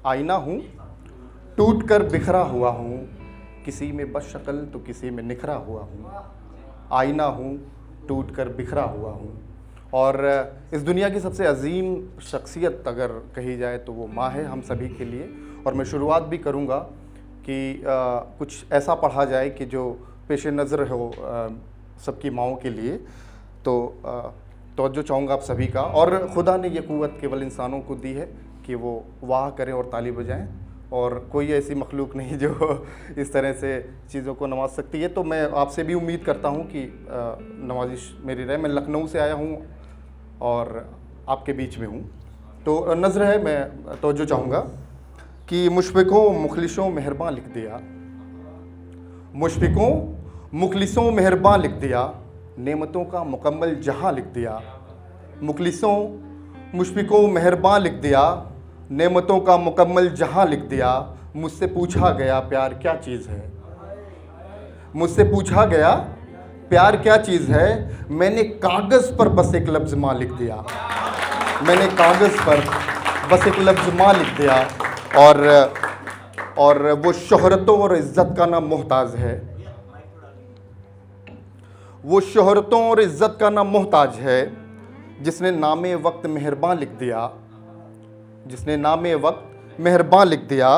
आईना हूँ टूट कर बिखरा हुआ हूँ, किसी में बस शक्ल तो किसी में निखरा हुआ हूँ। आईना हूँ टूट कर बिखरा हुआ हूँ। और इस दुनिया की सबसे अजीम शख्सियत अगर कही जाए तो वो माँ है हम सभी के लिए। और मैं शुरुआत भी करूँगा कि कुछ ऐसा पढ़ा जाए कि जो पेश नज़र हो सबकी माँओं के लिए। तो जो चाहूँगा आप सभी का, और खुदा ने ये क़ुव्वत केवल इंसानों को दी है कि वो वाह करें और ताली बजाएं, और कोई ऐसी मखलूक नहीं जो इस तरह से चीज़ों को नवाज सकती है। तो मैं आपसे भी उम्मीद करता हूँ कि नवाजिश मेरी रहे। मैं लखनऊ से आया हूँ और आपके बीच में हूँ। तो नज़र है, मैं तवज्जो चाहूँगा कि मुशफ़िक़ों मुखलिसों मेहरबान लिख दिया, मुशफ़िक़ों मुखलिसों मेहरबान लिख दिया, नेमतों का मुकम्मल जहां लिख दिया। मुखलिसों मुशफ़िक़ों मेहरबान लिख दिया, नेमतों का मुकम्मल जहां लिख दिया। मुझसे पूछा गया प्यार क्या चीज़ है, मुझसे पूछा गया प्यार क्या चीज़ है। मैंने कागज़ पर बस एक लफ्ज़ माँ लिख दिया, मैंने कागज़ पर बस एक लफ्ज़ माँ लिख दिया। और वो शोहरतों और इज़्ज़त का ना मोहताज है, वो शोहरतों और इज़्ज़त का ना मोहताज है, जिसने नामे वक्त मेहरबान लिख दिया, जिसने नामे वक्त मेहरबान लिख दिया।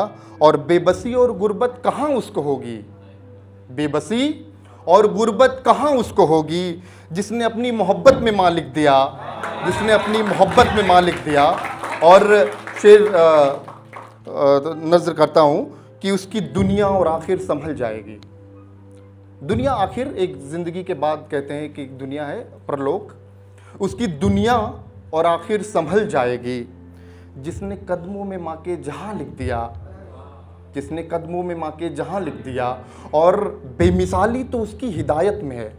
और बेबसी और गुर्बत कहाँ उसको होगी, बेबसी और गुर्बत कहाँ उसको होगी, जिसने अपनी मोहब्बत में माँ लिख दिया, जिसने अपनी मोहब्बत में माँ लिख दिया। और शेर नज़र करता हूँ कि उसकी दुनिया और आखिर संभल जाएगी। दुनिया आखिर एक ज़िंदगी के बाद कहते हैं कि एक दुनिया है परलोक, उसकी दुनिया और आखिर संभल जाएगी। जिसने कदमों में माँ के जहाँ लिख दिया, जिसने कदमों में माँ के जहाँ लिख दिया। और बेमिसाली तो उसकी हिदायत में है,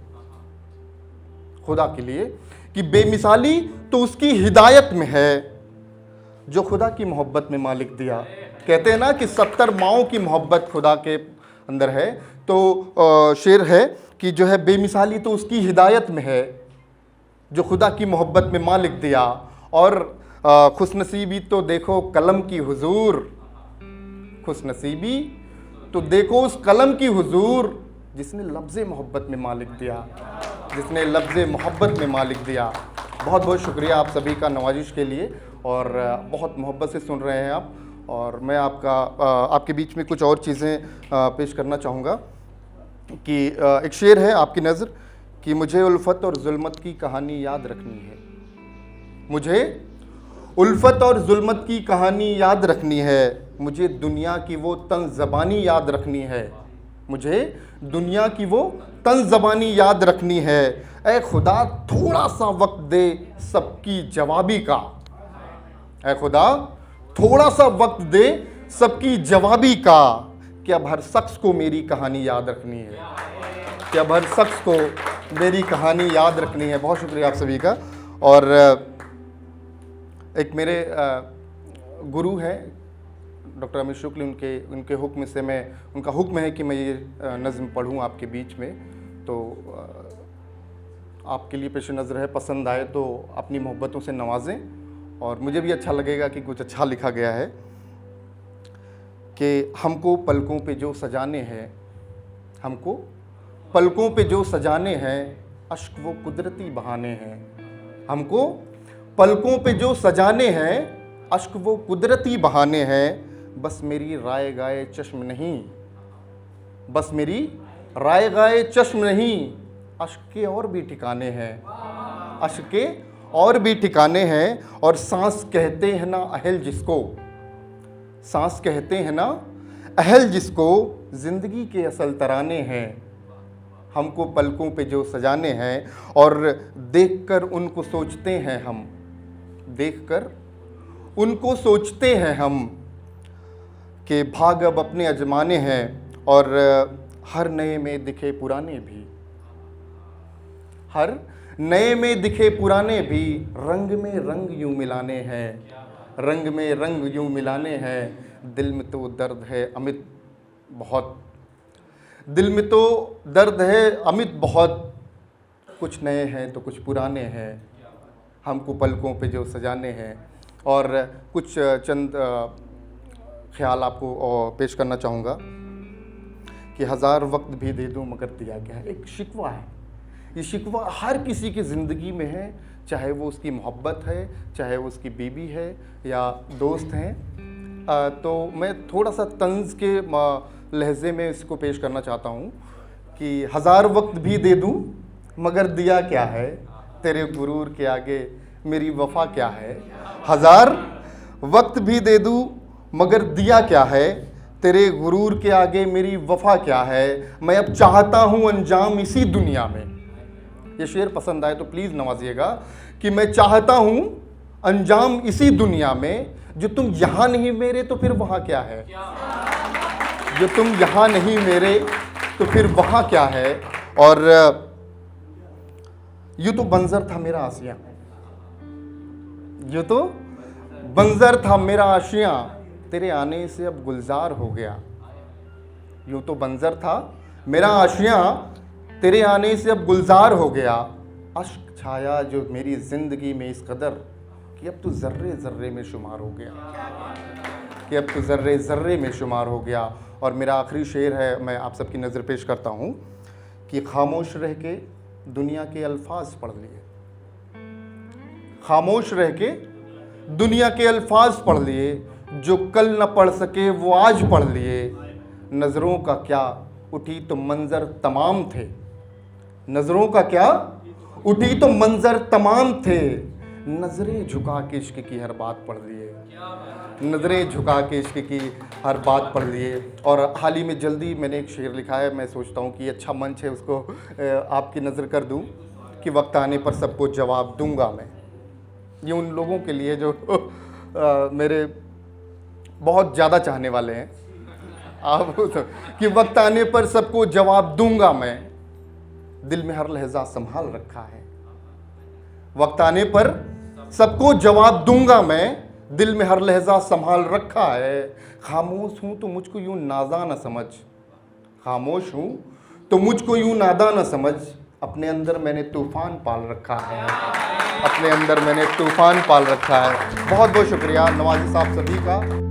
खुदा के लिए कि बेमिसाली तो उसकी हिदायत में है, जो खुदा की मोहब्बत में माँ लिख दिया। कहते हैं ना कि 70 माँओं की मोहब्बत खुदा के अंदर है। तो शेर है कि जो है बेमिसाली तो उसकी हिदायत में है, जो खुदा की मोहब्बत में माँ लिख दिया। और खुशनसीबी तो देखो कलम की हुजूर, खुशनसीबी तो देखो उस कलम की हुजूर, जिसने लफ्ज़ मोहब्बत में माँ लिख दिया, जिसने लफ्ज़ मोहब्बत में माँ लिख दिया। बहुत बहुत शुक्रिया आप सभी का नवाजिश के लिए, और बहुत मोहब्बत से सुन रहे हैं आप। और मैं आपके बीच में कुछ और चीज़ें पेश करना चाहूँगा कि एक शेर है आपकी नज़र कि मुझे उल्फत और जुल्मत की कहानी याद रखनी है, मुझे उल्फत और जुल्मत की कहानी याद रखनी है। मुझे दुनिया की वो तंज़ ज़बानी याद रखनी है, मुझे दुनिया की वो तंज़ ज़बानी याद रखनी है। ऐ खुदा थोड़ा सा वक्त दे सबकी जवाबी का, ऐ खुदा थोड़ा सा वक्त दे सबकी जवाबी का। कि अब हर शख्स को मेरी कहानी याद रखनी है, कि अब हर शख्स को मेरी कहानी याद रखनी है। बहुत शुक्रिया आप सभी का। और एक मेरे गुरु हैं डॉक्टर अमित शुक्ल, उनके हुक्म से उनका हुक्म है कि मैं ये नज़्म पढ़ूँ आपके बीच में। तो आपके लिए पेश नज़र है, पसंद आए तो अपनी मोहब्बतों से नवाजें, और मुझे भी अच्छा लगेगा कि कुछ अच्छा लिखा गया है कि हमको पलकों पे जो सजाने हैं, हमको पलकों पे जो सजाने हैं, अश्क वो कुदरती बहाने हैं। हमको पलकों पे जो सजाने हैं, अश्क वो कुदरती बहाने हैं। बस मेरी राय गाए चश्म नहीं, बस मेरी राय गाए चश्म नहीं, अश्क के और भी ठिकाने हैं, अश्क के और भी ठिकाने हैं। और सांस कहते हैं ना अहल जिसको, सांस कहते हैं ना अहल जिसको, ज़िंदगी के असल तराने हैं। हमको पलकों पे जो सजाने हैं, और देखकर उनको सोचते हैं हम, देखकर उनको सोचते हैं हम कि भाग अब अपने अजमाने हैं। और हर नए में दिखे पुराने भी, हर नए में दिखे पुराने भी, रंग में रंग यूं मिलाने हैं, रंग में रंग यूं मिलाने हैं। दिल में तो दर्द है अमित बहुत, दिल में तो दर्द है अमित बहुत, कुछ नए हैं तो कुछ पुराने हैं, हमको पलकों पे जो सजाने हैं। और कुछ चंद ख्याल आपको पेश करना चाहूँगा कि हज़ार वक्त भी दे दूँ मगर दिया क्या है। एक शिकवा है, ये शिकवा हर किसी की ज़िंदगी में है, चाहे वो उसकी मोहब्बत है, चाहे वो उसकी बीवी है या दोस्त हैं। तो मैं थोड़ा सा तंज़ के लहजे में इसको पेश करना चाहता हूँ कि हज़ार वक्त भी दे दूँ मगर दिया क्या है, तेरे गुरूर के आगे मेरी वफ़ा क्या है। हज़ार वक्त भी दे दूँ मगर दिया क्या है, तेरे गुरूर के आगे मेरी वफ़ा क्या है। मैं अब चाहता हूँ अंजाम इसी दुनिया में। ये शेर पसंद आए तो प्लीज़ नवाजिएगा कि मैं चाहता हूँ अंजाम इसी दुनिया में, जो तुम यहाँ नहीं मेरे तो फिर वहाँ क्या है। जो तुम यहाँ नहीं मेरे तो फिर वहाँ क्या है। और यूँ तो बंजर था मेरा आशियाँ, यूँ तो बंजर था मेरा आशियाँ, तेरे आने से अब गुलजार हो गया। यूँ तो बंजर था मेरा आशियाँ, तेरे आने से अब गुलजार हो गया। अश्क छाया जो मेरी ज़िंदगी में इस कदर कि अब तो ज़र्रे ज़र्रे में शुमार हो गया, कि अब तो ज़र्रे ज़र्रे में शुमार हो गया। और मेरा आखिरी शेर है, मैं आप सबकी नज़र पेश करता हूँ कि खामोश रह के दुनिया के अल्फाज पढ़ लिए, खामोश रह के दुनिया के अल्फाज पढ़ लिए, जो कल न पढ़ सके वो आज पढ़ लिए। नज़रों का क्या उठी तो मंज़र तमाम थे, नज़रों का क्या उठी तो मंज़र तमाम थे। नज़रें झुका के इश्क की हर बात पढ़ लिए, नज़रें झुका के इश्क की हर बात पढ़ लिए। और हाल ही में जल्दी मैंने एक शेर लिखा है, मैं सोचता हूँ कि अच्छा मंच है उसको आपकी नज़र कर दूँ कि वक्त आने पर सबको जवाब दूंगा मैं। ये उन लोगों के लिए जो मेरे बहुत ज़्यादा चाहने वाले हैं, आप कि वक्त आने पर सबको जवाब दूंगा मैं, दिल में हर लहजा संभाल रखा है। वक्त आने पर सबको जवाब दूंगा मैं, दिल में हर लहजा संभाल रखा है। खामोश हूँ तो मुझको यूँ नादा न समझ, खामोश हूँ तो मुझको यूँ नादा न समझ, अपने अंदर मैंने तूफ़ान पाल रखा है, अपने अंदर मैंने तूफ़ान पाल रखा है। बहुत बहुत शुक्रिया नवाजी साहब सभी का।